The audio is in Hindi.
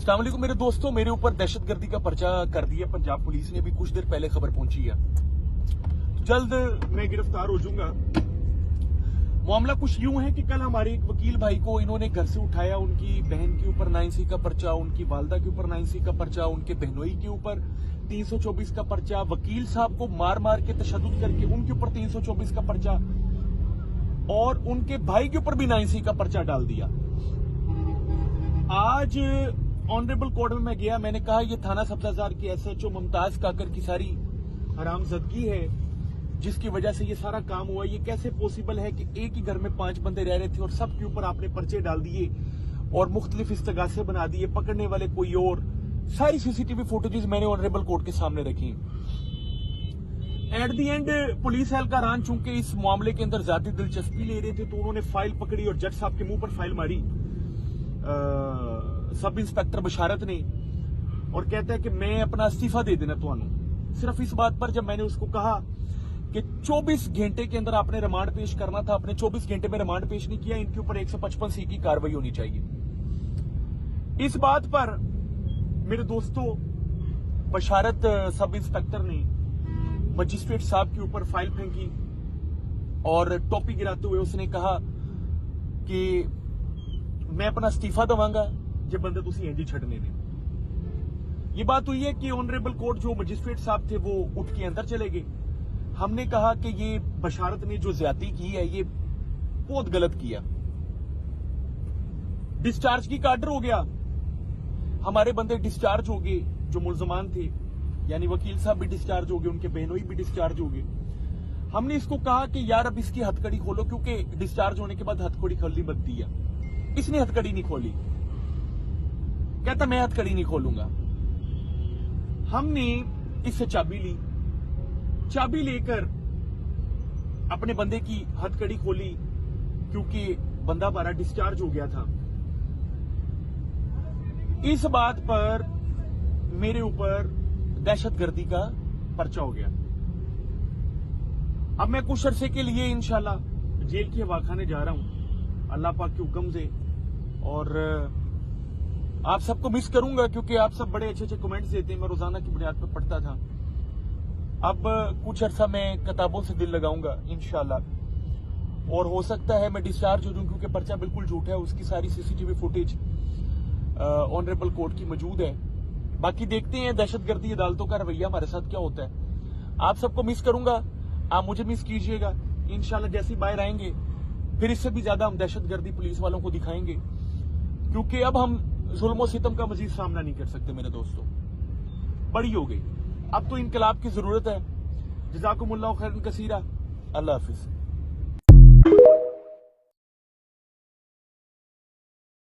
अस्सलाम वालेकुम मेरे दोस्तों, मेरे ऊपर दहशतगर्दी का पर्चा कर दिया पंजाब पुलिस ने। अभी कुछ देर पहले खबर पहुंची है, तो जल्द मैं गिरफ्तार हो जाऊंगा। मामला कुछ यूं है कि कल हमारे एक वकील भाई को इन्होंने घर से उठाया। उनकी बहन के ऊपर 9C का पर्चा, उनकी वालदा के ऊपर 9C का पर्चा, उनके बहनोई के ऊपर 324 का पर्चा, वकील साहब को मार मार के तशद्दुद करके उनके ऊपर 324 का पर्चा, और उनके भाई के ऊपर भी 9C का पर्चा डाल दिया। आज ऑनरेबल कोर्ट में मैं गया, मैंने कहा ये थाना सब्जाजार की SHO मुमताज काकर की सारी हरामजदगी है जिसकी वजह से ये सारा काम हुआ। ये कैसे पॉसिबल है कि एक ही घर में 5 बंदे रह रहे थे और सबके ऊपर आपने पर्चे डाल दिए और मुख्तलिफ इस्तगासे बना दिए, पकड़ने वाले कोई और। सारी CCTV फुटेजेस मैंने ऑनरेबल कोर्ट के सामने रखी। एट दी एंड पुलिस एहलकारान चूंकि इस मामले के अंदर ज्यादा दिलचस्पी ले रहे थे तो उन्होंने फाइल पकड़ी और जज साहब के मुंह पर फाइल मारी सब इंस्पेक्टर बशारत ने, और कहता है कि मैं अपना इस्तीफा दे देना ਤੁਹਾਨੂੰ। सिर्फ इस बात पर जब मैंने उसको कहा कि 24 घंटे के अंदर आपने रिमांड पेश करना था, आपने 24 घंटे में रिमांड पेश नहीं किया, इनके ऊपर 155C की कार्रवाई होनी चाहिए। इस बात पर मेरे दोस्तों बशारत सब इंस्पेक्टर ने मजिस्ट्रेट साहब के ऊपर फाइल फेंकी और टोपी गिराते हुए उसने कहा कि मैं अपना इस्तीफा दवांगा जे बंदे तुसी इंज छड़ने ने। ये बात हुई है कि ऑनरेबल कोर्ट जो मजिस्ट्रेट साहब थे वो उठ के अंदर चले गए। हमने कहा कि ये बशारत ने जो ज्यादती की है ये बहुत गलत किया। डिस्चार्ज की आर्डर हो गया, हमारे बंदे डिस्चार्ज हो गए जो मुल्जमान थे, यानी वकील साहब भी डिस्चार्ज हो गए, उनके बहनोई भी डिस्चार्ज हो गए। हमने इसको कहा कि यार अब इसकी हथकड़ी खोलो, क्योंकि डिस्चार्ज होने के बाद हथकड़ी खोलनी बनती है। इसने हथकड़ी नहीं खोली, कहता मैं हथकड़ी नहीं खोलूंगा। हमने इससे चाबी ली, चाबी लेकर अपने बंदे की हथकड़ी खोली क्योंकि बंदा हमारा डिस्चार्ज हो गया था। इस बात पर मेरे ऊपर दहशतगर्दी का पर्चा हो गया। अब मैं कुछ अरसे के लिए इंशाल्लाह जेल के हवाखाने जा रहा हूं अल्लाह पाक के हुक्म से, और आप सबको मिस करूंगा क्योंकि आप सब बड़े अच्छे अच्छे कमेंट्स देते हैं, मैं रोजाना की बुनियाद पर पढ़ता था। अब कुछ अरसा मैं किताबों से दिल लगाऊंगा इंशाल्लाह, और हो सकता है मैं डिस्चार्ज हो जाऊं क्योंकि पर्चा बिल्कुल झूठ है। उसकी सारी CCTV फुटेज ऑनरेबल कोर्ट की मौजूद है। बाकी देखते हैं दहशतगर्दी अदालतों का रवैया हमारे साथ क्या होता है। आप सबको मिस करूंगा, आप मुझे मिस कीजिएगा। इंशाल्लाह जैसे ही बाहर आएंगे फिर इससे भी ज्यादा हम दहशतगर्दी पुलिस वालों को दिखाएंगे, क्योंकि अब हम जुल्म सितम का मजीद सामना नहीं कर सकते मेरे दोस्तों। बड़ी हो गई, अब तो इनकलाब की जरूरत है। जज़ाकुमुल्लाह खैरन कसीरा। अल्लाह हाफिज।